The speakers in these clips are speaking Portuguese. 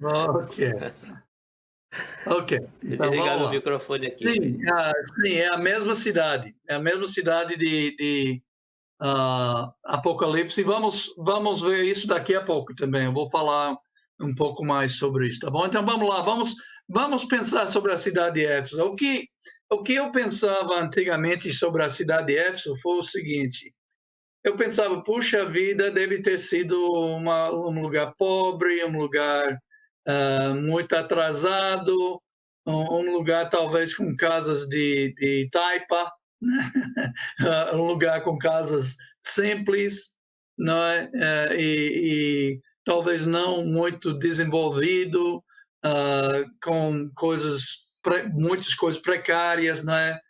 Ok, ok. Deixa eu Então ligar vamos meu lá. microfone aqui, Sim, peraí. sim, é a mesma cidade. É a mesma cidade de Apocalipse. E vamos ver isso daqui a pouco também. Eu vou falar um pouco mais sobre isso, tá bom? Então vamos lá, vamos pensar sobre a cidade de Éfeso. O que eu pensava antigamente sobre a cidade de Éfeso foi o seguinte: eu pensava, puxa vida, deve ter sido um lugar pobre, um lugar muito atrasado, um lugar talvez com casas de taipa, um lugar com casas simples, não é? E talvez não muito desenvolvido, com muitas coisas precárias, não é?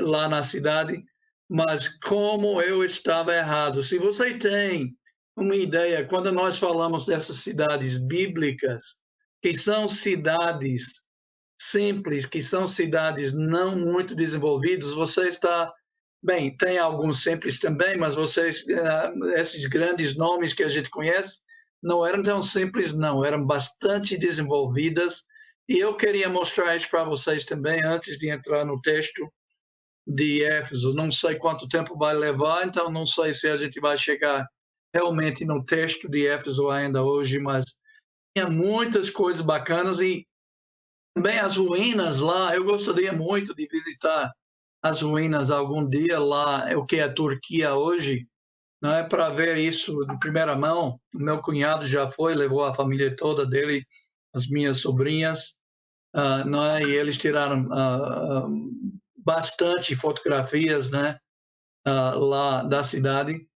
Lá na cidade, mas como eu estava errado. Se você tem uma ideia, quando nós falamos dessas cidades bíblicas, que são cidades simples, que são cidades não muito desenvolvidas, você está bem, tem alguns simples também, mas esses grandes nomes que a gente conhece não eram tão simples, não, eram bastante desenvolvidas. E eu queria mostrar isso para vocês também antes de entrar no texto de Éfeso. Não sei quanto tempo vai levar, então não sei se a gente vai chegar realmente no texto de Éfeso ainda hoje, mas tinha muitas coisas bacanas e também as ruínas lá. Eu gostaria muito de visitar as ruínas algum dia lá, o que é a Turquia hoje, não é, para ver isso de primeira mão. O meu cunhado já foi, levou a família toda dele, as minhas sobrinhas, não é, e eles tiraram bastante fotografias, né, lá da cidade.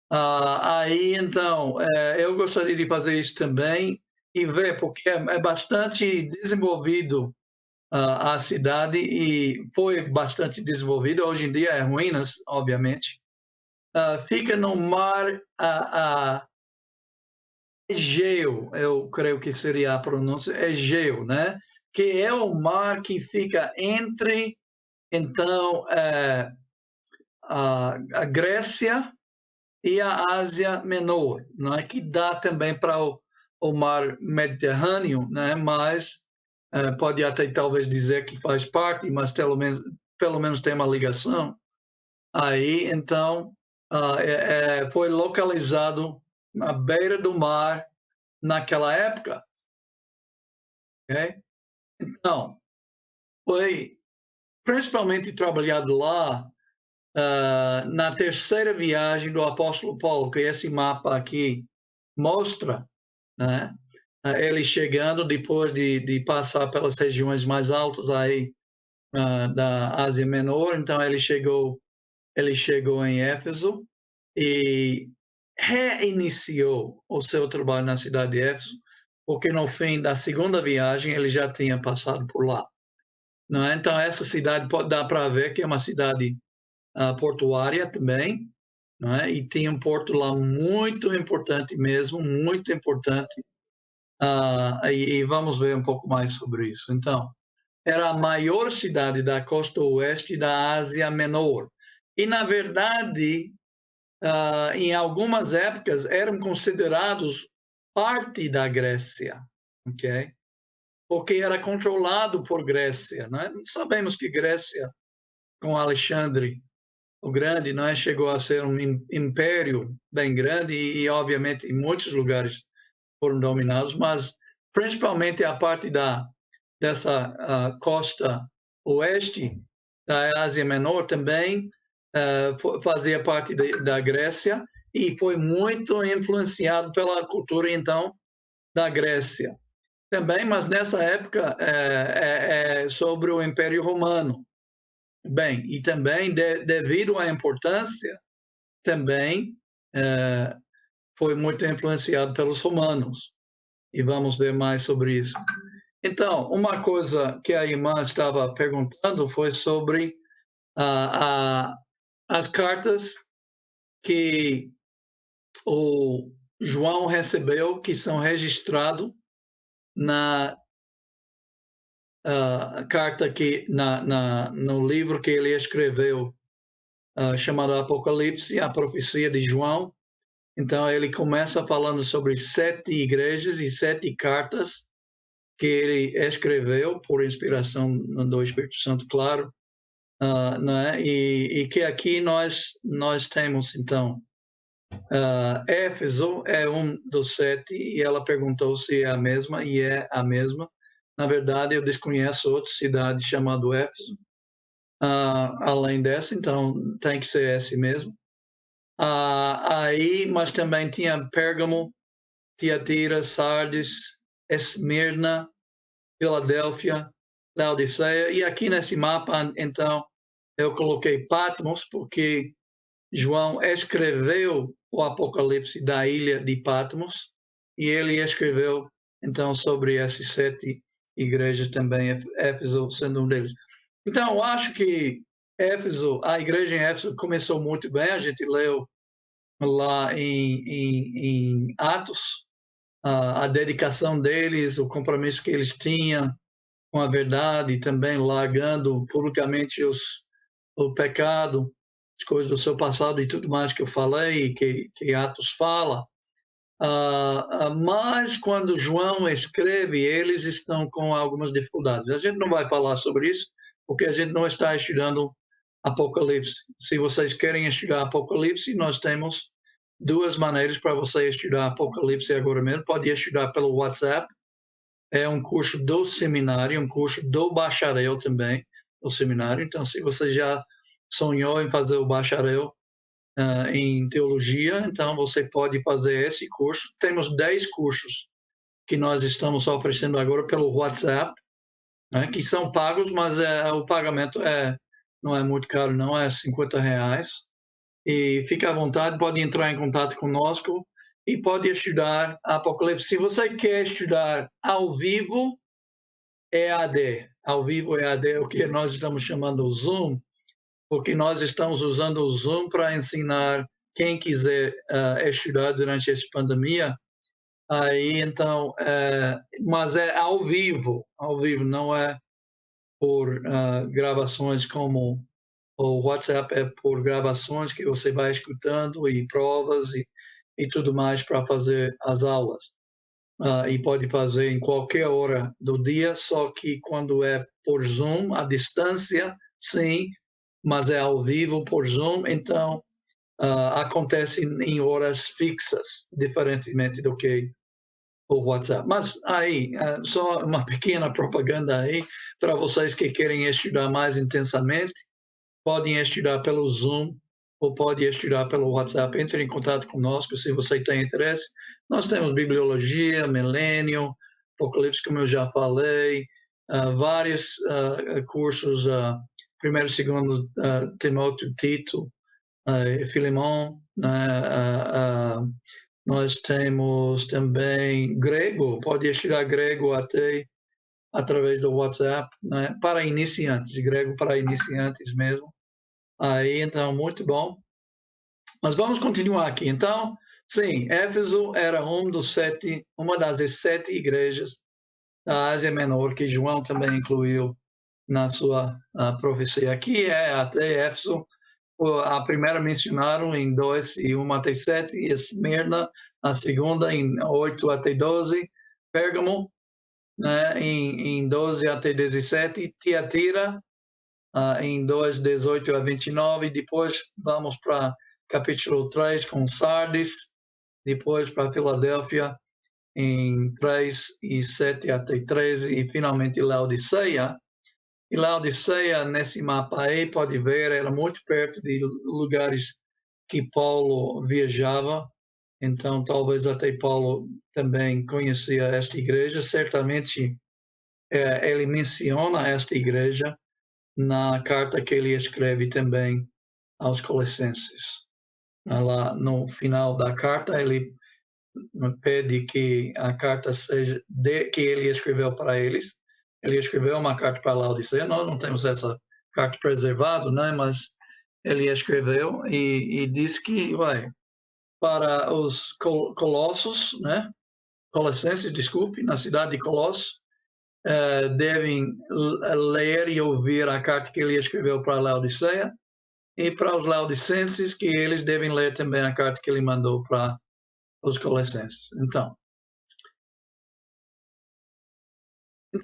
Aí, então, eu gostaria de fazer isso também e ver, porque é bastante desenvolvido a cidade e foi bastante desenvolvida. Hoje em dia é ruínas, obviamente. Fica no mar Egeu, eu creio que seria a pronúncia, Egeu, né? Que é o mar que fica entre, então, a Grécia e a Ásia Menor, não é? Que dá também para o mar Mediterrâneo, né? Mas pode até talvez dizer que faz parte, mas pelo menos tem uma ligação. Aí, então, foi localizado na beira do mar naquela época, ok? Então, foi principalmente trabalhado lá na terceira viagem do apóstolo Paulo, que esse mapa aqui mostra, né? Ele chegando depois de passar pelas regiões mais altas aí da Ásia Menor, então ele chegou em Éfeso e reiniciou o seu trabalho na cidade de Éfeso, porque no fim da segunda viagem ele já tinha passado por lá. Não é? Então, essa cidade dá para ver que é uma cidade portuária também, não é? E tem um porto lá muito importante mesmo, muito importante. E vamos ver um pouco mais sobre isso. Então, era a maior cidade da costa oeste da Ásia Menor. E, na verdade, em algumas épocas eram considerados parte da Grécia, ok? Porque era controlado por Grécia, né? Sabemos que Grécia, com Alexandre o Grande, né, chegou a ser um império bem grande e obviamente, em muitos lugares foram dominados, mas principalmente a parte dessa costa oeste da Ásia Menor também fazia parte da Grécia e foi muito influenciado pela cultura, então, da Grécia também, mas nessa época é sobre o Império Romano. Bem, e também devido à importância, também foi muito influenciado pelos romanos. E vamos ver mais sobre isso. Então, uma coisa que a irmã estava perguntando foi sobre as cartas que o João recebeu, que são registradas na carta no livro que ele escreveu, chamado Apocalipse, a profecia de João. Então, ele começa falando sobre 7 igrejas e 7 cartas que ele escreveu por inspiração do Espírito Santo, claro, né? E que aqui nós temos, então, Éfeso é um dos 7, e ela perguntou se é a mesma, e é a mesma. Na verdade, eu desconheço outra cidade chamada Éfeso, além dessa, então tem que ser esse mesmo. Aí, mas também tinha Pérgamo, Tiatira, Sardes, Esmirna, Filadélfia, Laodiceia, e aqui nesse mapa, então, eu coloquei Patmos, porque João escreveu o Apocalipse da ilha de Patmos, e ele escreveu, então, sobre essas 7 igrejas também, Éfeso sendo um deles. Então, eu acho que Éfeso, a igreja em Éfeso começou muito bem, a gente leu lá em Atos, a dedicação deles, o compromisso que eles tinham com a verdade, e também largando publicamente o pecado, as coisas do seu passado e tudo mais que eu falei, que Atos fala. Mas quando João escreve, eles estão com algumas dificuldades. A gente não vai falar sobre isso, porque a gente não está estudando Apocalipse. Se vocês querem estudar Apocalipse, nós temos 2 maneiras para você estudar Apocalipse agora mesmo. Pode estudar pelo WhatsApp, é um curso do seminário, um curso do bacharel também, do seminário. Então, se você já sonhou em fazer o bacharel em teologia, então você pode fazer esse curso. Temos 10 cursos que nós estamos oferecendo agora pelo WhatsApp, né, que são pagos, mas o pagamento não é muito caro, não, é R$ 50. E fica à vontade, pode entrar em contato conosco e pode estudar Apocalipse. Se você quer estudar ao vivo, EAD. Ao vivo EAD é o que nós estamos chamando o Zoom, porque nós estamos usando o Zoom para ensinar quem quiser estudar durante essa pandemia. Aí, então, mas é ao vivo, não é por gravações como o WhatsApp, é por gravações que você vai escutando e provas e tudo mais para fazer as aulas. E pode fazer em qualquer hora do dia, só que quando é por Zoom, à distância, sim, mas é ao vivo por Zoom, então acontece em horas fixas, diferentemente do que o WhatsApp. Mas aí, só uma pequena propaganda aí, para vocês que querem estudar mais intensamente, podem estudar pelo Zoom ou podem estudar pelo WhatsApp. Entre em contato conosco se você tem interesse. Nós temos bibliologia, milênio, Apocalipse, como eu já falei, vários cursos, primeiro, segundo, Timóteo, Tito, Filemão, nós temos também grego, pode estudar grego até através do WhatsApp, né? Para iniciantes, grego para iniciantes mesmo. Aí, então, muito bom. Mas vamos continuar aqui. Então, sim, Éfeso era uma das 7 igrejas da Ásia Menor, que João também incluiu na sua profecia. Aqui até Éfeso, a primeira mencionaram em 2 e 1 até 7, e Esmirna, a segunda em 8 até 12, Pérgamo, né, em 12 até 17, Tiatira, em 2, 18 a 29, depois vamos para capítulo 3 com Sardes, depois para Filadélfia em 3 e 7 até 13, e finalmente Laodiceia. E Laodiceia, nesse mapa aí, pode ver, era muito perto de lugares que Paulo viajava, então talvez até Paulo também conhecia esta igreja. Certamente ele menciona esta igreja na carta que ele escreve também aos Colossenses. Lá no final da carta, ele pede que a carta seja que ele escreveu para eles. Ele escreveu uma carta para Laodiceia. Nós não temos essa carta preservada, né? Mas ele escreveu e disse que, para os colossos, né? Colossenses, desculpe, na cidade de Colossos, devem ler e ouvir a carta que ele escreveu para Laodiceia, e para os laodicenses, que eles devem ler também a carta que ele mandou para os colossenses. Então,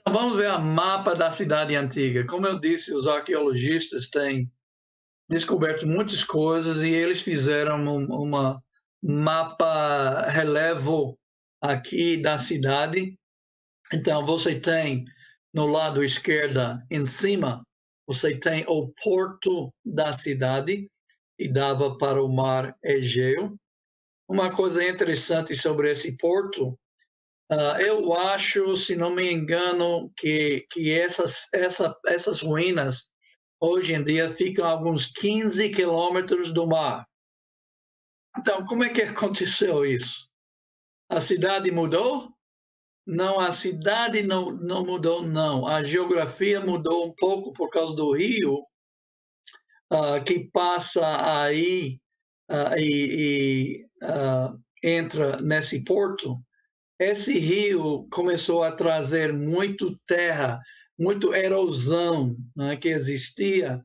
vamos ver o mapa da cidade antiga. Como eu disse, os arqueologistas têm descoberto muitas coisas e eles fizeram uma mapa relevo aqui da cidade. Então, você tem no lado esquerdo, em cima, você tem o porto da cidade, que dava para o mar Egeu. Uma coisa interessante sobre esse porto, eu acho, se não me engano, que essas ruínas, hoje em dia, ficam a alguns 15 quilômetros do mar. Então, como é que aconteceu isso? A cidade mudou? Não, a cidade não mudou, não. A geografia mudou um pouco por causa do rio que passa aí entra nesse porto. Esse rio começou a trazer muito terra, muito erosão, né, que existia,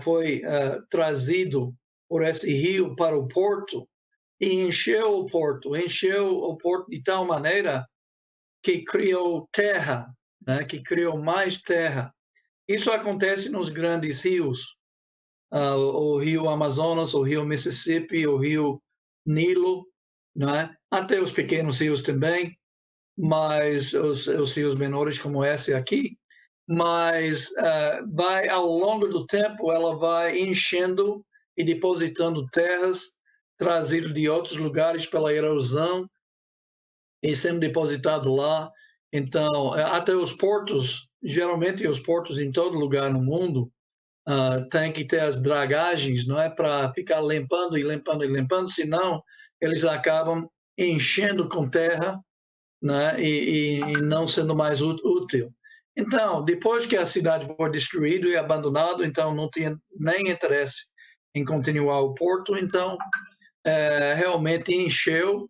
foi trazido por esse rio para o porto e encheu o porto de tal maneira que criou terra, né, que criou mais terra. Isso acontece nos grandes rios, o rio Amazonas, o rio Mississippi, o rio Nilo, né? Até os pequenos rios também, mas os rios menores como esse aqui, mas vai ao longo do tempo ela vai enchendo e depositando terras trazidas de outros lugares pela erosão e sendo depositado lá. Então, até os portos, geralmente os portos em todo lugar no mundo tem que ter as dragagens, não é para ficar limpando e limpando e limpando, senão eles acabam enchendo com terra, né, e não sendo mais útil. Então, depois que a cidade foi destruída e abandonada, então não tinha nem interesse em continuar o porto, então realmente encheu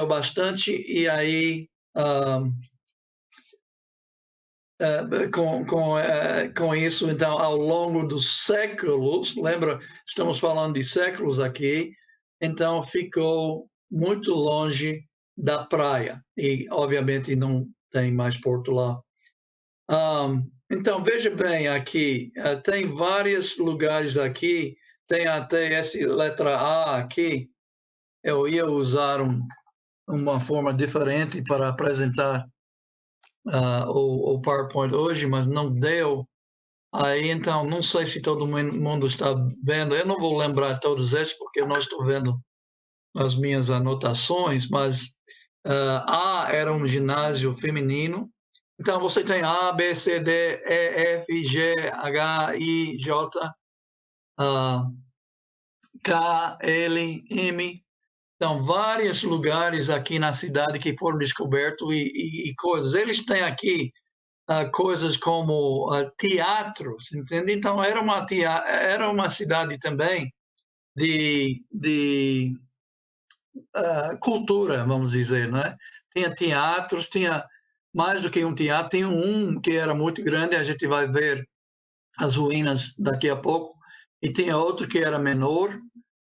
bastante e aí com isso, então, ao longo dos séculos, lembra, estamos falando de séculos aqui, então ficou muito longe da praia e, obviamente, não tem mais porto lá. Então, veja bem aqui, tem vários lugares aqui, tem até essa letra A aqui, eu ia usar uma forma diferente para apresentar o PowerPoint hoje, mas não deu. Aí, então, não sei se todo mundo está vendo. Eu não vou lembrar todos esses, porque eu não estou vendo as minhas anotações, mas A era um ginásio feminino. Então, você tem A, B, C, D, E, F, G, H, I, J, K, L, M. Então, vários lugares aqui na cidade que foram descobertos e coisas. Eles têm aqui coisas como teatros, entende? Então, era uma cidade também de cultura, vamos dizer, não é? Tinha teatros, tinha mais do que um teatro, tinha um que era muito grande, a gente vai ver as ruínas daqui a pouco, e tinha outro que era menor,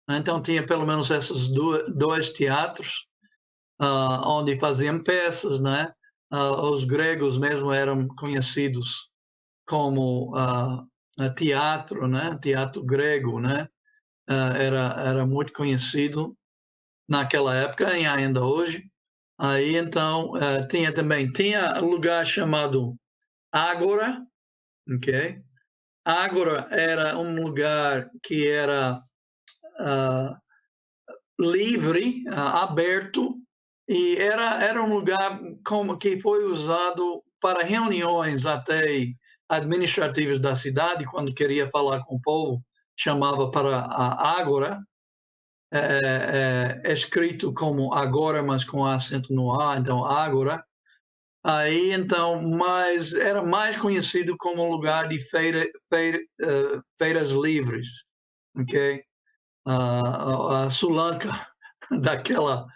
né? Então tinha pelo menos esses dois teatros, onde faziam peças, né? Os gregos mesmo eram conhecidos como teatro, né? Teatro grego, né? Era muito conhecido naquela época e ainda hoje. Aí então tinha um lugar chamado Ágora, ok? Ágora era um lugar que era livre, aberto, e era um lugar como que foi usado para reuniões até administrativas da cidade, quando queria falar com o povo, chamava para a Ágora, escrito como agora, mas com acento no A, então Ágora. Aí, então, mas era mais conhecido como um lugar de feiras livres, ok? A Sulanca daquela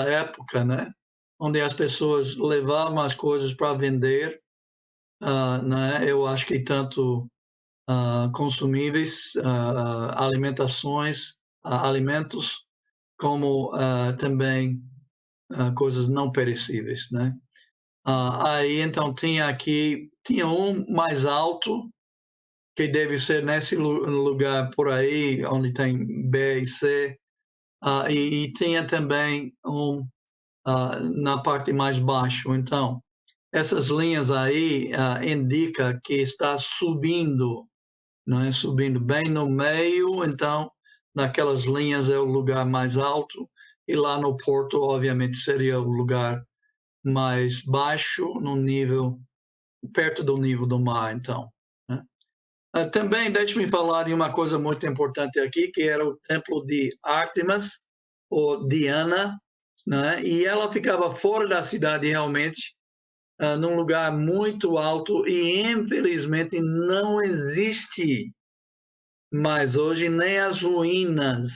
época, né? Onde as pessoas levavam as coisas para vender, né? Eu acho que tanto consumíveis, alimentações, alimentos, como também coisas não perecíveis, né? Aí então tinha um mais alto, que deve ser nesse lugar por aí, onde tem B e C, e tinha também um na parte mais baixa. Então, essas linhas aí indica que está subindo, não é? Subindo bem no meio, então, naquelas linhas é o lugar mais alto, e lá no porto, obviamente, seria o lugar mais baixo, no nível, perto do nível do mar, então. Né? Também, deixe-me falar de uma coisa muito importante aqui, que era o templo de Ártemis, ou Diana, né? E ela ficava fora da cidade realmente, num lugar muito alto, e infelizmente não existe mais hoje nem as ruínas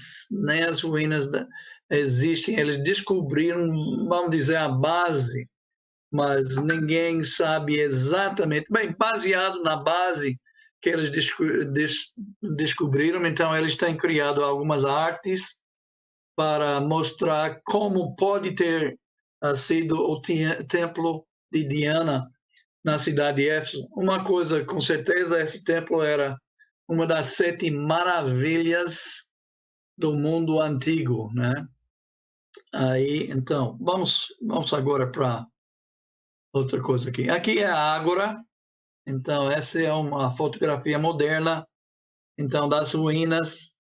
existem. Eles descobriram, vamos dizer, a base, mas ninguém sabe exatamente. Bem, baseado na base que eles descobriram, então eles têm criado algumas artes para mostrar como pode ter sido o templo de Diana na cidade de Éfeso. Uma coisa, com certeza, esse templo era uma das 7 maravilhas do mundo antigo, né? Aí, então, vamos agora para outra coisa aqui. Aqui é a Ágora. Então, essa é uma fotografia moderna, então, das ruínas,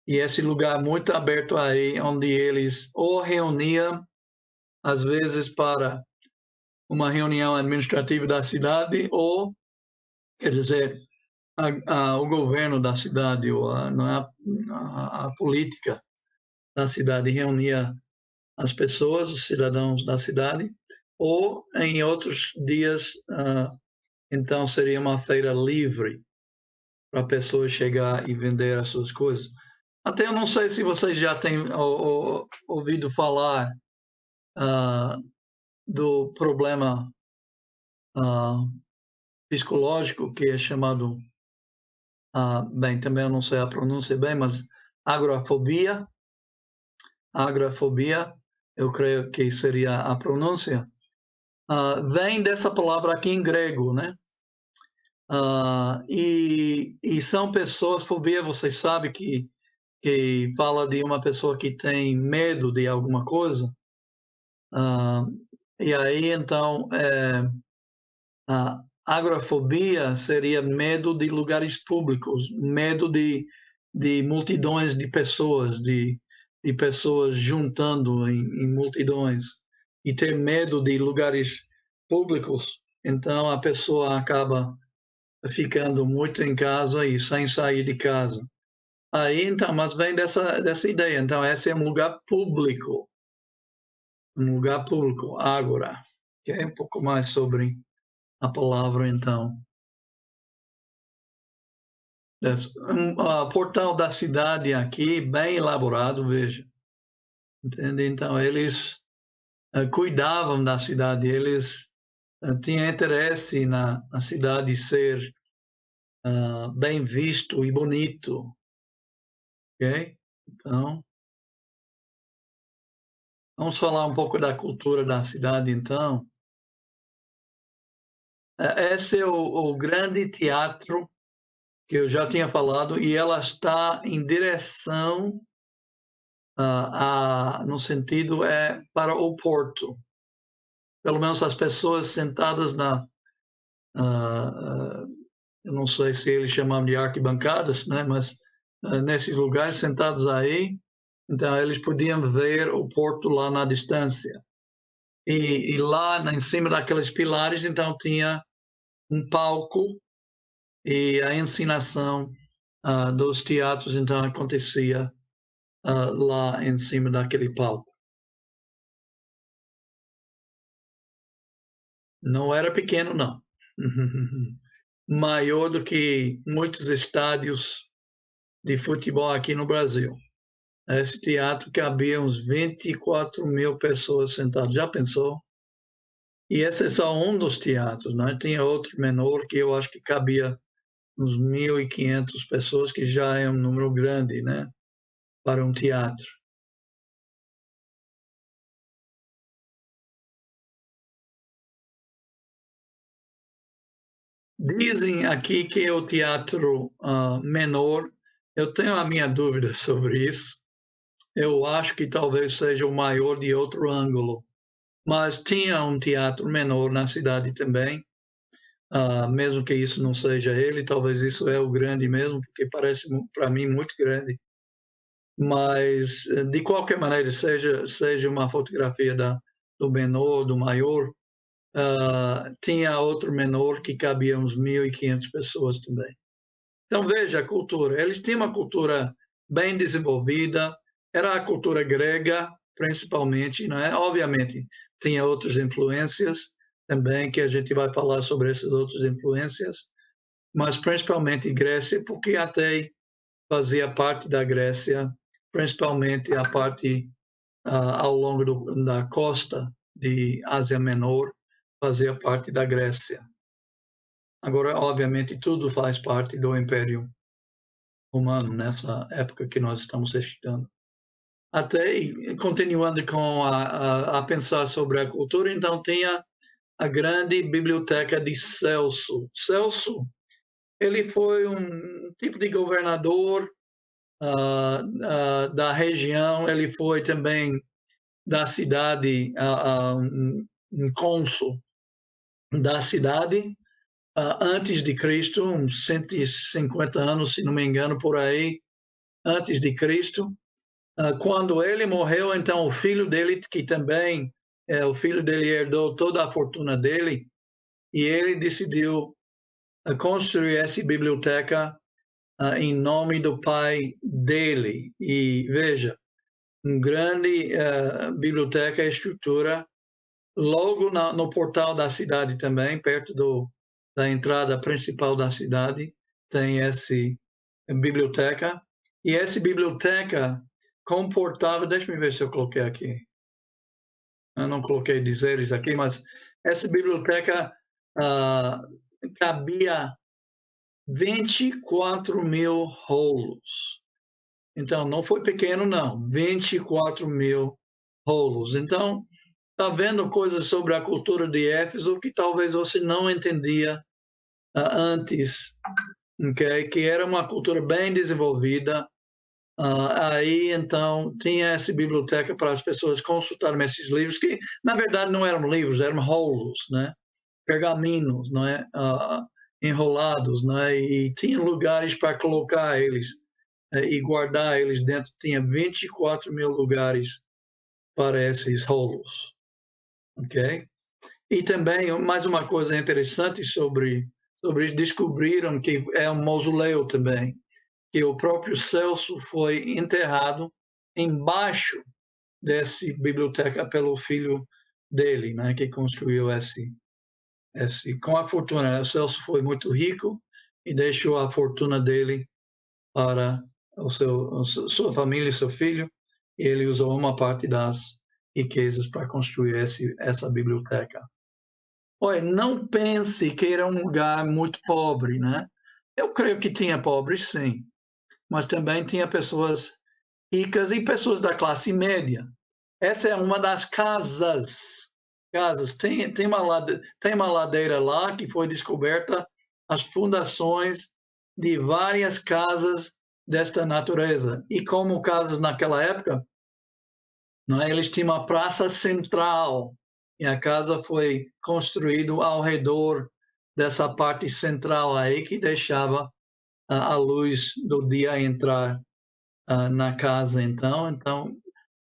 e esse lugar muito aberto aí, onde eles ou reuniam, às vezes, para uma reunião administrativa da cidade, ou, quer dizer, o governo da cidade, ou a política da cidade reunia as pessoas, os cidadãos da cidade, ou em outros dias, então seria uma feira livre para pessoas chegar e vender as suas coisas. Até eu não sei se vocês já têm ouvido falar do problema psicológico que é chamado, bem, também eu não sei a pronúncia bem, mas agorafobia. Agorafobia, eu creio que seria a pronúncia. Vem dessa palavra aqui em grego, né? E são pessoas, fobia, vocês sabem que fala de uma pessoa que tem medo de alguma coisa. E aí, então, a agorafobia seria medo de lugares públicos, medo de multidões de pessoas, de pessoas juntando em multidões, e ter medo de lugares públicos. Então, a pessoa acaba ficando muito em casa e sem sair de casa. Aí, então, mas vem dessa ideia. Então, esse é um lugar público. Um lugar público, ágora. Que é um pouco mais sobre a palavra, então. Portal da cidade aqui, bem elaborado, veja. Entende? Então, eles cuidavam da cidade, eles tinham interesse na cidade ser bem visto e bonito. Ok? Então, vamos falar um pouco da cultura da cidade, então. Esse é o grande teatro que eu já tinha falado, e ela está em direção, no sentido para o porto. Pelo menos as pessoas sentadas eu não sei se eles chamavam de arquibancadas, né? Mas nesses lugares sentados aí, então eles podiam ver o porto lá na distância. E lá em cima daqueles pilares, então tinha um palco, e a encenação dos teatros então acontecia lá em cima daquele palco. Não era pequeno, não. Maior do que muitos estádios de futebol aqui no Brasil. Esse teatro cabia uns 24.000 pessoas sentadas. Já pensou? E esse é só um dos teatros, né? Tinha outro menor que eu acho que cabia uns 1.500 pessoas, que já é um número grande, né? Para um teatro. Dizem aqui que é o teatro menor. Eu tenho a minha dúvida sobre isso. Eu acho que talvez seja o maior de outro ângulo, mas tinha um teatro menor na cidade também. Mesmo que isso não seja ele, talvez isso é o grande mesmo, porque parece para mim muito grande. Mas, de qualquer maneira, seja uma fotografia do menor, do maior, tinha outro menor que cabia uns 1.500 pessoas também. Então, veja a cultura. Eles tinham uma cultura bem desenvolvida, era a cultura grega, principalmente, não é? Obviamente, tinha outras influências também, que a gente vai falar sobre essas outras influências, mas principalmente Grécia, porque até fazia parte da Grécia, principalmente a parte ao longo da costa de Ásia Menor, fazia parte da Grécia. Agora, obviamente, tudo faz parte do Império Romano nessa época que nós estamos estudando. Até continuando com a pensar sobre a cultura, então tinha a grande biblioteca de Celso. Celso, ele foi um tipo de governador da região, ele foi também da cidade, um cônsul da cidade, antes de Cristo, uns 150 anos, se não me engano, por aí, antes de Cristo. Quando ele morreu, então o filho dele, que também, o filho dele herdou toda a fortuna dele, e ele decidiu construir essa biblioteca em nome do pai dele. E veja, uma grande biblioteca e estrutura, logo no portal da cidade também, perto da entrada principal da cidade, tem essa biblioteca. E essa biblioteca comportava, deixa eu ver se eu coloquei aqui, eu não coloquei dizeres aqui, mas essa biblioteca cabia 24.000 rolos. Então, não foi pequeno, não. 24.000 rolos. Então, está vendo coisas sobre a cultura de Éfeso que talvez você não entendia antes, okay? Que era uma cultura bem desenvolvida. Aí, então, tinha essa biblioteca para as pessoas consultarem esses livros, que, na verdade, não eram livros, eram rolos, né? Pergaminos, não é? Enrolados, não é? E tinha lugares para colocar eles e guardar eles dentro. Tinha 24.000 lugares para esses rolos, ok? E também, mais uma coisa interessante sobre isso, descobriram que é um mausoléu também, que o próprio Celso foi enterrado embaixo dessa biblioteca pelo filho dele, né, que construiu esse com a fortuna. O Celso foi muito rico e deixou a fortuna dele para sua família e seu filho, e ele usou uma parte das riquezas para construir essa biblioteca. Olha, não pense que era um lugar muito pobre, né? Eu creio que tinha pobres, sim, mas também tinha pessoas ricas e pessoas da classe média. Essa é uma das casas. Tem uma ladeira lá que foi descoberta as fundações de várias casas desta natureza. E como casas naquela época, não é? Eles tinham uma praça central e a casa foi construída ao redor dessa parte central aí que deixava a luz do dia entrar na casa. Então,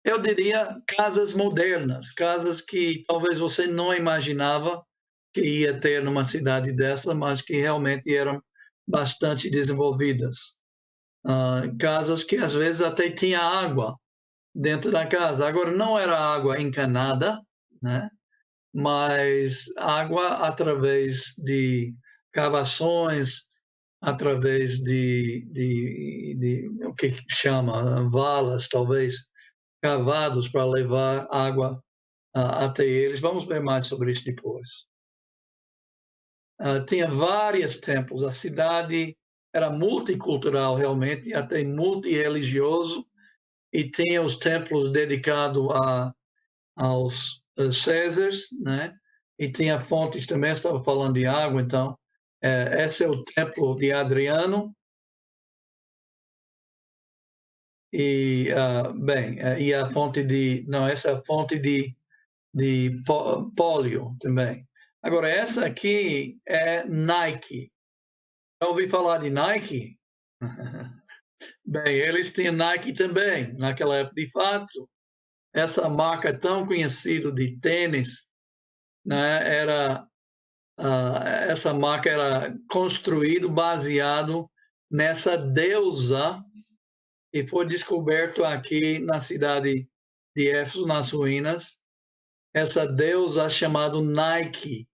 eu diria casas modernas, casas que talvez você não imaginava que ia ter numa cidade dessa, mas que realmente eram bastante desenvolvidas. Casas que às vezes até tinha água dentro da casa. Agora, não era água encanada, né? Mas água através de cavações, através de o que chama, valas, talvez, cavados para levar água até eles. Vamos ver mais sobre isso depois. Tinha vários templos, a cidade era multicultural realmente, até multirreligioso, e tinha os templos dedicados aos Césares, né? E tinha fontes também, estava falando de água, então Esse é o templo de Adriano. E, e a fonte de... Não, essa é a fonte de Pólio também. Agora, essa aqui é Nike. Já ouvi falar de Nike? Bem, eles tinham Nike também, naquela época. De fato, essa marca tão conhecida de tênis, né, essa marca era construída baseado nessa deusa e foi descoberto aqui na cidade de Éfeso, nas ruínas, essa deusa chamada Nike.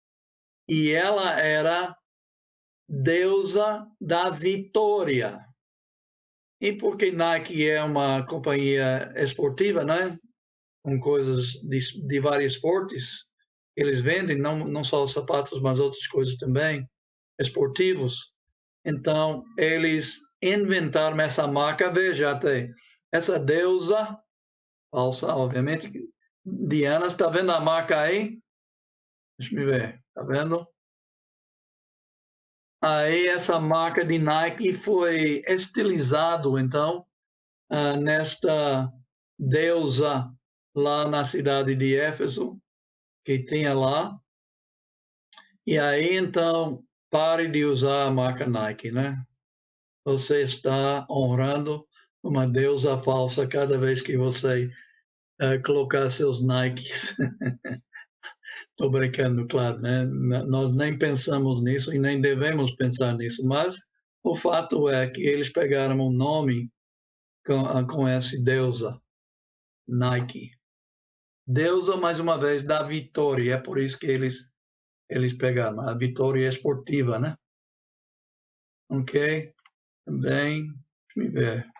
E ela era deusa da vitória. E porque Nike é uma companhia esportiva, né? Com coisas de vários esportes, eles vendem não só os sapatos, mas outras coisas também, esportivos. Então, eles inventaram essa marca, veja até, essa deusa, falsa, obviamente, Diana, está vendo a marca aí? Deixa eu ver, está vendo? Aí essa marca de Nike foi estilizado, então, nesta deusa lá na cidade de Éfeso, que tinha lá. E aí, então, pare de usar a marca Nike, né? Você está honrando uma deusa falsa cada vez que você colocar seus Nikes. Estou brincando, claro, né? Nós nem pensamos nisso e nem devemos pensar nisso, mas o fato é que eles pegaram um nome com essa deusa, Nike. Deusa, mais uma vez, da vitória, é por isso que eles pegaram a vitória esportiva, né? Ok? Também, deixa eu ver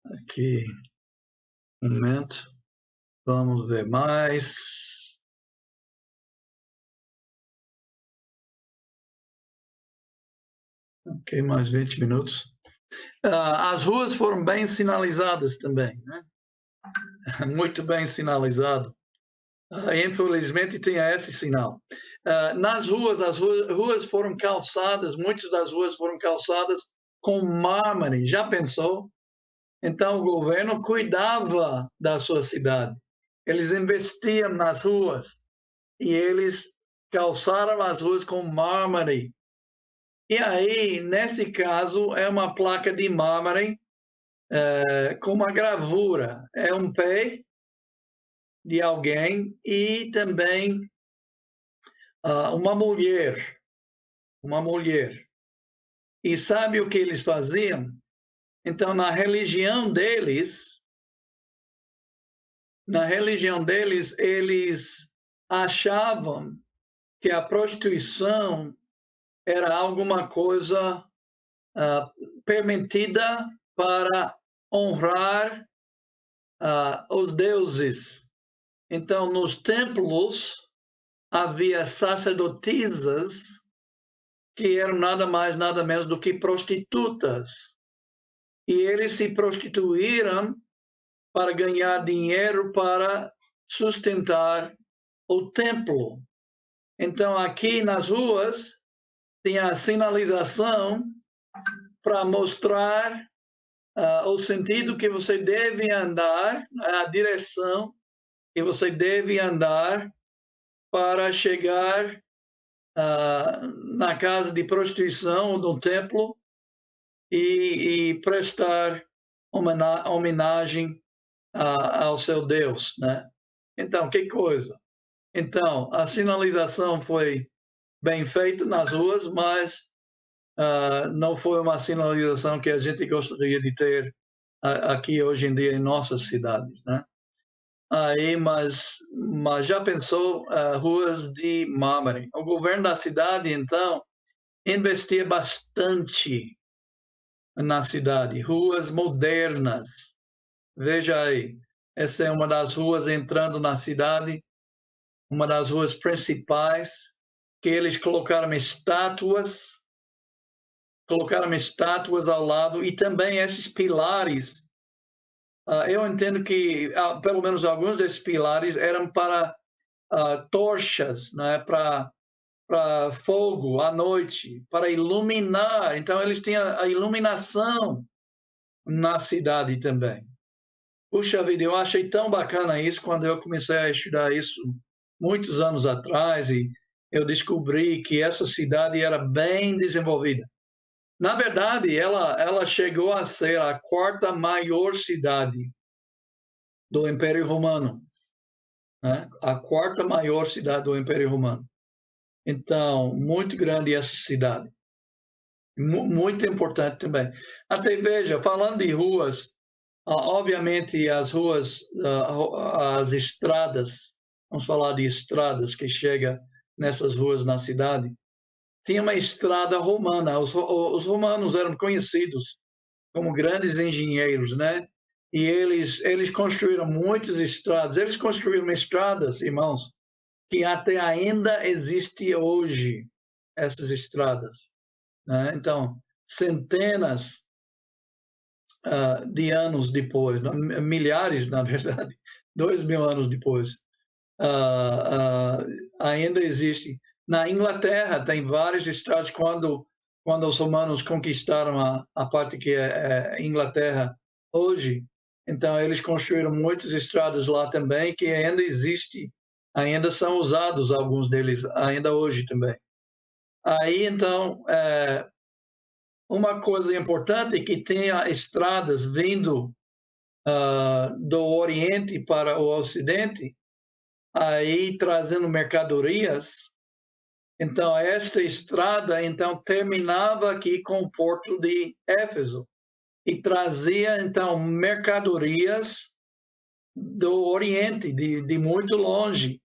aqui, um momento, vamos ver mais. Ok, mais 20 minutos. As ruas foram bem sinalizadas também, né? Muito bem sinalizado. Infelizmente tinha esse sinal. Nas ruas, as ruas foram calçadas, muitas das ruas foram calçadas com mármore. Já pensou? Então o governo cuidava da sua cidade. Eles investiam nas ruas e eles calçaram as ruas com mármore. E aí, nesse caso, é uma placa de mármore com uma gravura. É um pé de alguém e também uma mulher. Uma mulher. E sabe o que eles faziam? Então, na religião deles, eles achavam que a prostituição era alguma coisa permitida para honrar os deuses. Então, nos templos havia sacerdotisas que eram nada mais, nada menos do que prostitutas. E eles se prostituíram para ganhar dinheiro para sustentar o templo. Então, aqui nas ruas, tem a sinalização para mostrar o sentido que você deve andar, a direção que você deve andar para chegar na casa de prostituição ou no templo e prestar homenagem ao seu Deus, né? Então, que coisa. Então, a sinalização foi bem feita nas ruas, mas não foi uma sinalização que a gente gostaria de ter aqui hoje em dia em nossas cidades, né? Aí, mas já pensou ruas de mármore? O governo da cidade, então, investia bastante na cidade, ruas modernas. Veja aí, essa é uma das ruas entrando na cidade, uma das ruas principais, que eles colocaram estátuas ao lado e também esses pilares. Eu entendo que pelo menos alguns desses pilares eram para tochas, né, para para fogo à noite, para iluminar. Então, eles tinham a iluminação na cidade também. Puxa vida, eu achei tão bacana isso quando eu comecei a estudar isso muitos anos atrás e eu descobri que essa cidade era bem desenvolvida. Na verdade, ela chegou a ser a quarta maior cidade do Império Romano, né? A quarta maior cidade do Império Romano. Então, muito grande essa cidade. Muito importante também. Até veja, falando de ruas, obviamente as ruas, as estradas, vamos falar de estradas que chega nessas ruas na cidade, tinha uma estrada romana. Os romanos eram conhecidos como grandes engenheiros, né? E eles construíram muitas estradas. Eles construíram estradas, irmãos, que até ainda existe hoje, essas estradas, né? Então, centenas de anos depois, milhares, na verdade, 2.000 anos depois, ainda existe. Na Inglaterra tem várias estradas quando os romanos conquistaram a parte que é Inglaterra hoje. Então eles construíram muitas estradas lá também que ainda existe, ainda são usados alguns deles ainda hoje também. Aí então uma coisa importante é que tenha estradas vindo do Oriente para o Ocidente, aí trazendo mercadorias. Então, esta estrada então terminava aqui com o porto de Éfeso e trazia então mercadorias do Oriente, de muito longe,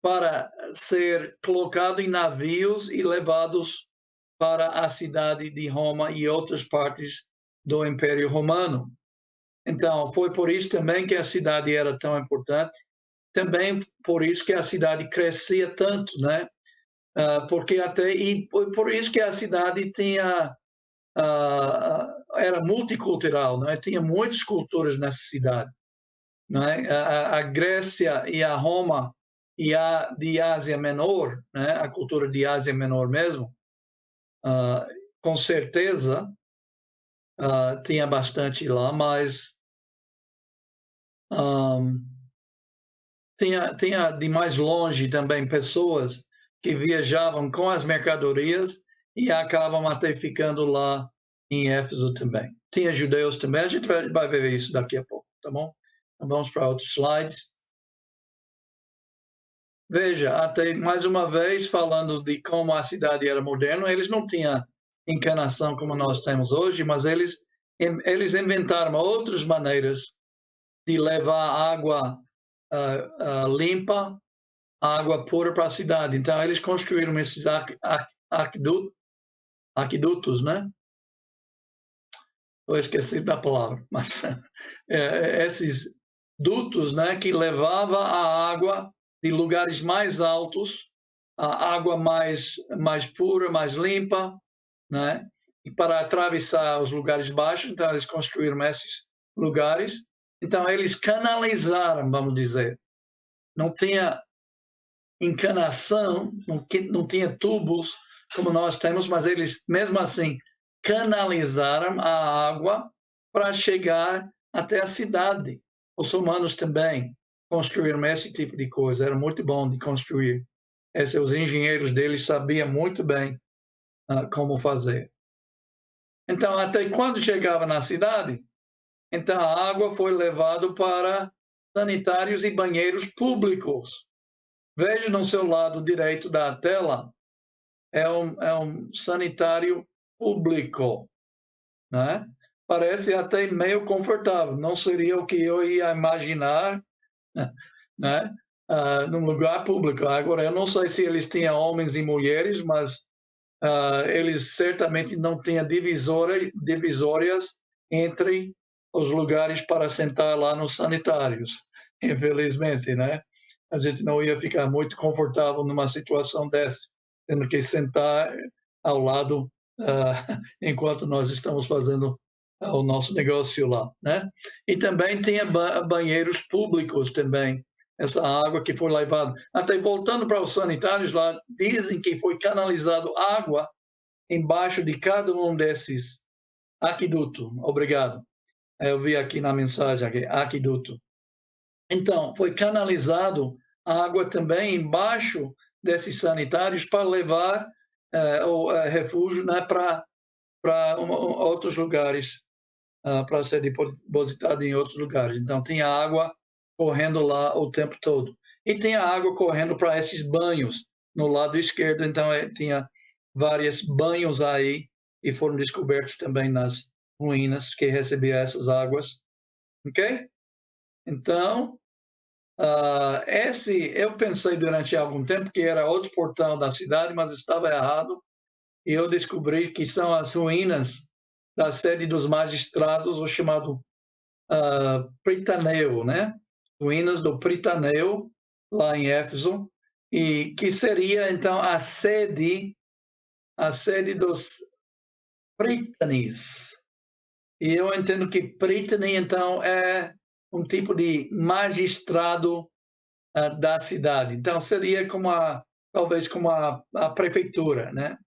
para ser colocado em navios e levados para a cidade de Roma e outras partes do Império Romano. Então, foi por isso também que a cidade era tão importante, também por isso que a cidade crescia tanto, né? Porque até e por isso que a cidade tinha era multicultural, né? Tinha muitas culturas nessa cidade, né? A Grécia e a Roma e a de Ásia Menor, né? A cultura de Ásia Menor mesmo, com certeza tinha bastante lá, mas tinha de mais longe também pessoas que viajavam com as mercadorias e acabam até ficando lá em Éfeso também. Tinha judeus também, a gente vai ver isso daqui a pouco, tá bom? Então, vamos para outros slides. Veja, até mais uma vez, falando de como a cidade era moderna, eles não tinham encanação como nós temos hoje, mas eles inventaram outras maneiras de levar água limpa, água pura para a cidade. Então, eles construíram esses aquedutos, né? Eu esqueci da palavra, mas esses dutos, né, que levava a água de lugares mais altos, a água mais pura, mais limpa, né? E para atravessar os lugares baixos, então eles construíram esses lugares. Então, eles canalizaram, vamos dizer. Não tinha encanação, não tinha tubos como nós temos, mas eles, mesmo assim, canalizaram a água para chegar até a cidade. Os romanos também construíram esse tipo de coisa, era muito bom de construir. Os engenheiros deles sabiam muito bem como fazer. Então, até quando chegava na cidade, então a água foi levada para sanitários e banheiros públicos. Veja no seu lado direito da tela, é um sanitário público, né? Parece até meio confortável, não seria o que eu ia imaginar, né? Num lugar público. Agora, eu não sei se eles tinham homens e mulheres, mas eles certamente não tinham divisórias entre os lugares para sentar lá nos sanitários, infelizmente, né? A gente não ia ficar muito confortável numa situação dessa, tendo que sentar ao lado enquanto nós estamos fazendo o nosso negócio lá, né? E também tinha banheiros públicos também essa água que foi levada. Até voltando para os sanitários lá, dizem que foi canalizado água embaixo de cada um desses aquedutos. Obrigado. Eu vi aqui na mensagem, aqui, aqueduto. Então, foi canalizado água também embaixo desses sanitários para levar o refúgio, né, para outros lugares, para ser depositado em outros lugares. Então, tinha água correndo lá o tempo todo. E tinha água correndo para esses banhos no lado esquerdo. Então, tinha vários banhos aí e foram descobertos também nas ruínas que recebiam essas águas. Ok? Então, eu pensei durante algum tempo que era outro portão da cidade, mas estava errado. E eu descobri que são as ruínas da sede dos magistrados, o chamado Pritaneu, né? Ruínas do Pritaneu, lá em Éfeso, e que seria, então, a sede dos Prítanes. E eu entendo que Pritane, então, é um tipo de magistrado da cidade. Então, seria talvez como a prefeitura, né?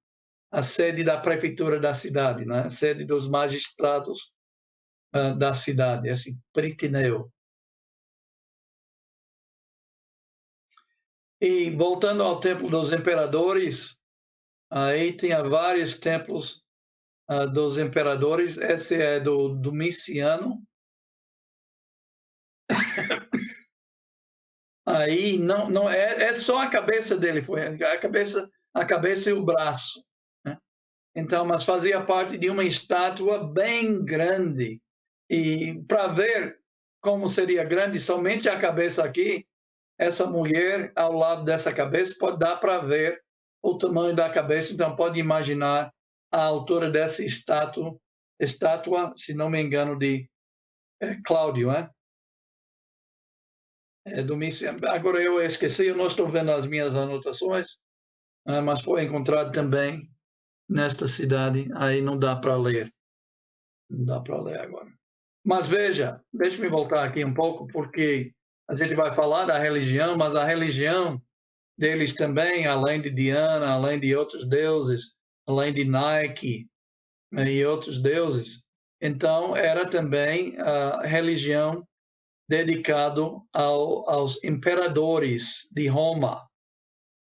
A sede da prefeitura da cidade, né? A sede dos magistrados da cidade, assim, Pritineu. E voltando ao templo dos imperadores, aí tinha vários templos dos imperadores. Esse é do Domiciano. Aí não é só a cabeça dele, foi a cabeça e o braço, né? Então, mas fazia parte de uma estátua bem grande. E para ver como seria grande somente a cabeça aqui, essa mulher ao lado dessa cabeça pode dar para ver o tamanho da cabeça. Então pode imaginar a altura dessa estátua, se não me engano, de Cláudio, né? Domiciano. Agora eu esqueci, eu não estou vendo as minhas anotações, mas foi encontrado também nesta cidade. Aí não dá para ler, não dá para ler agora. Mas veja, deixe-me voltar aqui um pouco, porque a gente vai falar da religião, mas a religião deles também, além de Diana, além de outros deuses, além de Nike e outros deuses. Então, era também a religião dedicado aos imperadores de Roma.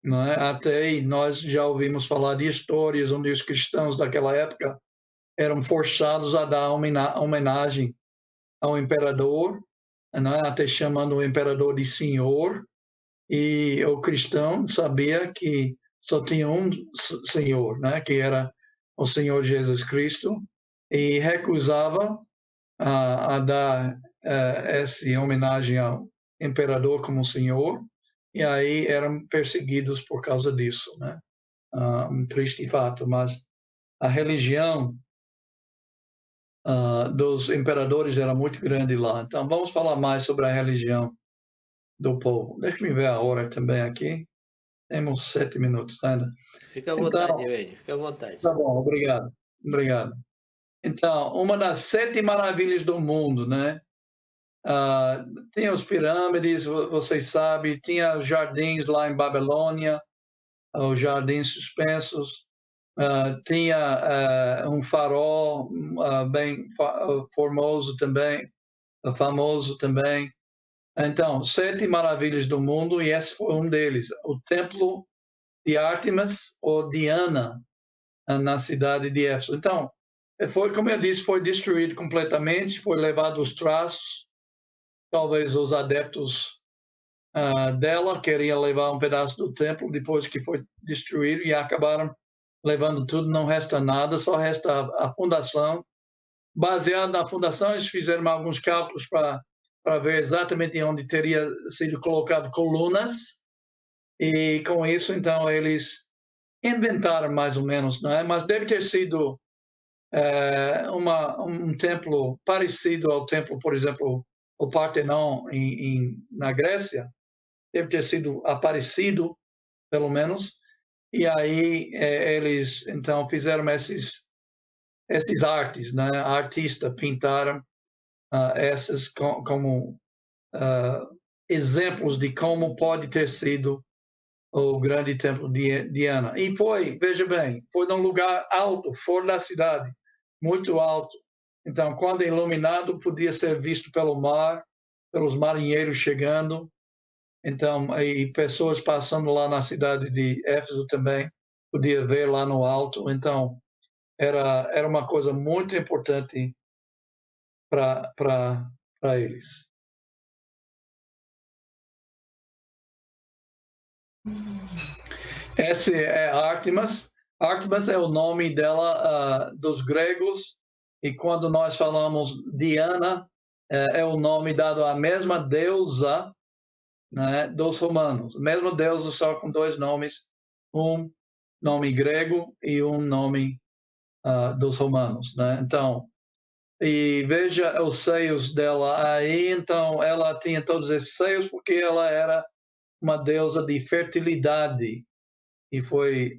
Não é? Até nós já ouvimos falar de histórias onde os cristãos daquela época eram forçados a dar homenagem ao imperador, não é? Até chamando o imperador de senhor, e o cristão sabia que só tinha um senhor, né? Que era o Senhor Jesus Cristo, e recusava a dar essa homenagem ao imperador como senhor, e aí eram perseguidos por causa disso, né? Um triste fato, mas a religião dos imperadores era muito grande lá. Então, vamos falar mais sobre a religião do povo. Deixa-me ver a hora também aqui. Temos 7 minutos ainda. Fica à vontade, Então, Eugênio, fica à vontade. tá bom, obrigado. Obrigado. Então, uma das 7 maravilhas do mundo, né? Tinha as pirâmides, vocês sabem, tinha os jardins lá em Babilônia, os jardins suspensos, tinha um farol bem famoso também. Então, 7 maravilhas do mundo, e esse foi um deles, o templo de Ártemis ou Diana, na cidade de Éfeso. Então, foi, como eu disse, foi destruído completamente, foi levado os traços, talvez os adeptos dela queriam levar um pedaço do templo depois que foi destruído e acabaram levando tudo, não resta nada, só resta a fundação. Baseado na fundação, eles fizeram alguns cálculos para ver exatamente onde teria sido colocado colunas, e com isso, então, eles inventaram mais ou menos, não é? Mas deve ter sido um templo parecido ao templo, por exemplo, o Partenon na Grécia, deve ter sido parecido, pelo menos, e aí eles, então, fizeram esses artes, né? Artistas pintaram essas como exemplos de como pode ter sido o grande templo de Diana. E foi, veja bem, foi num lugar alto, fora da cidade, muito alto. Então, quando iluminado, podia ser visto pelo mar, pelos marinheiros chegando. Então, e pessoas passando lá na cidade de Éfeso também, podia ver lá no alto. Então, era uma coisa muito importante para eles. Essa é Ártemis. Ártemis é o nome dela dos gregos, e quando nós falamos Diana, é o nome dado à mesma deusa, né, dos romanos. Mesmo deusa, só com dois nomes, um nome grego e um nome dos romanos, né? Então, e veja os seios dela aí. Então, ela tinha todos esses seios porque ela era uma deusa de fertilidade, e foi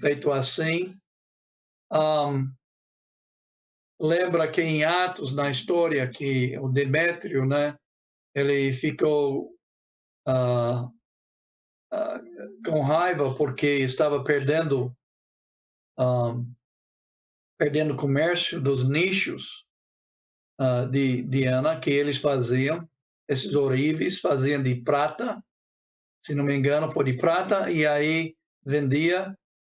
feito assim. Lembra que em Atos, na história, que o Demétrio, né, ele ficou com raiva porque estava perdendo comércio dos nichos de Diana que eles faziam. Esses ourives faziam de prata, se não me engano, foi de prata, e aí vendia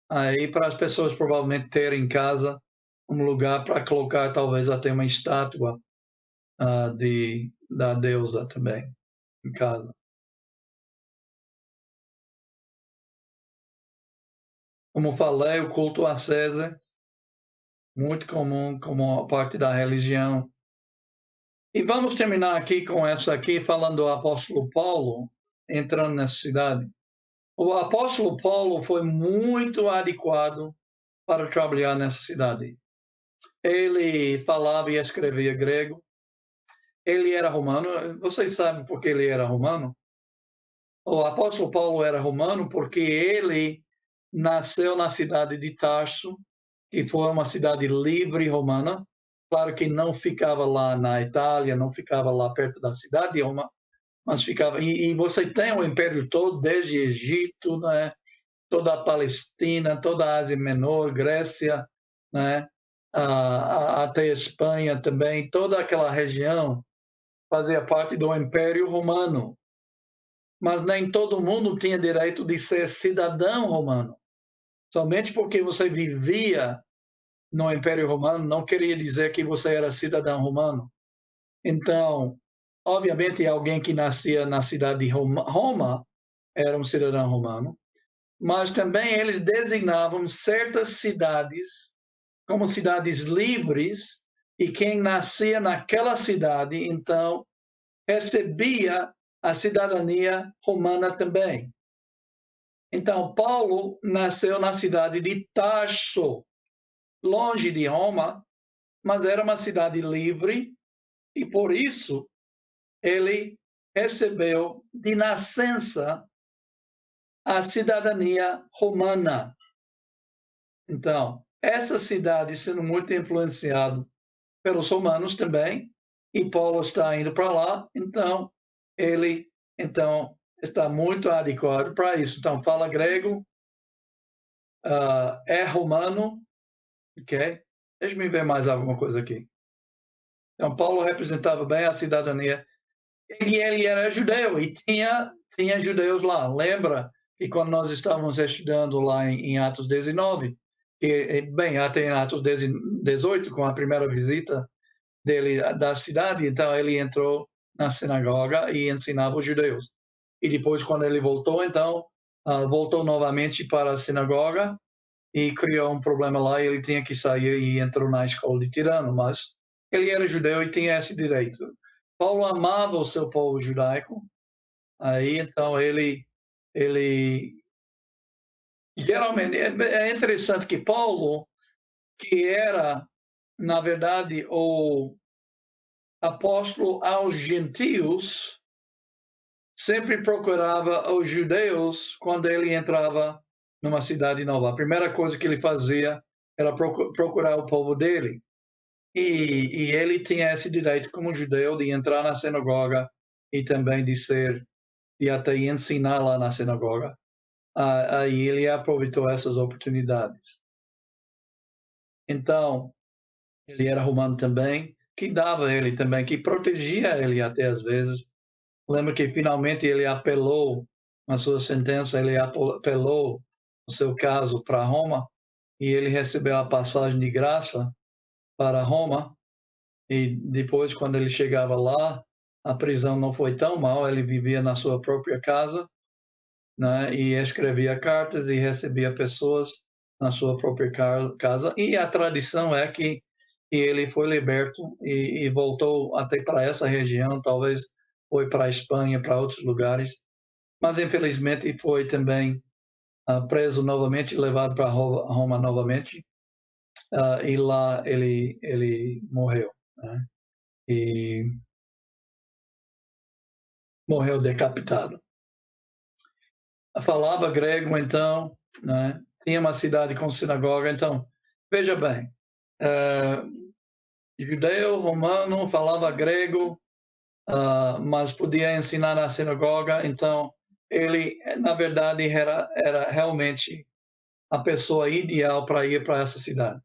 aí para as pessoas provavelmente terem em casa um lugar para colocar talvez até uma estátua da deusa também em casa. Como falei, o culto a César, muito comum como parte da religião. E vamos terminar aqui com essa aqui, falando do apóstolo Paulo entrando nessa cidade. O apóstolo Paulo foi muito adequado para trabalhar nessa cidade. Ele falava e escrevia grego. Ele era romano. Vocês sabem por que ele era romano? O apóstolo Paulo era romano porque ele nasceu na cidade de Tarso, que foi uma cidade livre romana. Claro que não ficava lá na Itália, não ficava lá perto da cidade de Roma, mas ficava. E você tem o império todo, desde Egito, né? Toda a Palestina, toda a Ásia Menor, Grécia, né? Até Espanha também, toda aquela região fazia parte do Império Romano. Mas nem todo mundo tinha direito de ser cidadão romano. Somente porque você vivia no Império Romano não queria dizer que você era cidadão romano. Então, obviamente, alguém que nascia na cidade de Roma era um cidadão romano, mas também eles designavam certas cidades como cidades livres, e quem nascia naquela cidade, então, recebia a cidadania romana também. Então, Paulo nasceu na cidade de Tarso, longe de Roma, mas era uma cidade livre, e por isso ele recebeu de nascença a cidadania romana. Então, essa cidade sendo muito influenciada pelos romanos também, e Paulo está indo para lá, então ele está muito adequado para isso. Então, fala grego, é romano, ok? Deixa-me ver mais alguma coisa aqui. Então, Paulo representava bem a cidadania, e ele era judeu, e tinha judeus lá. Lembra que quando nós estávamos estudando lá em Atos 19, bem, até em Atos 18, com a primeira visita dele da cidade, então ele entrou na sinagoga e ensinava os judeus. E depois, quando ele voltou, então, voltou novamente para a sinagoga e criou um problema lá, e ele tinha que sair e entrou na escola de Tirano, mas ele era judeu e tinha esse direito. Paulo amava o seu povo judaico, aí então ele geralmente é interessante que Paulo, que era na verdade o apóstolo aos gentios, sempre procurava os judeus quando ele entrava numa cidade nova. A primeira coisa que ele fazia era procurar o povo dele. E ele tinha esse direito como judeu de entrar na sinagoga e também de até ensinar lá na sinagoga. Aí ele aproveitou essas oportunidades. Então, ele era romano também, que dava ele também, que protegia ele até às vezes. Lembra que finalmente ele apelou a sua sentença, ele apelou o seu caso para Roma e ele recebeu a passagem de graça para Roma. E depois, quando ele chegava lá, a prisão não foi tão mal, ele vivia na sua própria casa, né? E escrevia cartas e recebia pessoas na sua própria casa. E a tradição é que ele foi liberto e voltou até para essa região, talvez foi para a Espanha, para outros lugares, mas infelizmente foi também preso novamente, levado para Roma novamente, e lá ele morreu, né? E morreu decapitado. Falava grego, então, né? Tinha uma cidade com sinagoga, então, veja bem, judeu, romano, falava grego, mas podia ensinar na sinagoga, então ele, na verdade, era realmente a pessoa ideal para ir para essa cidade.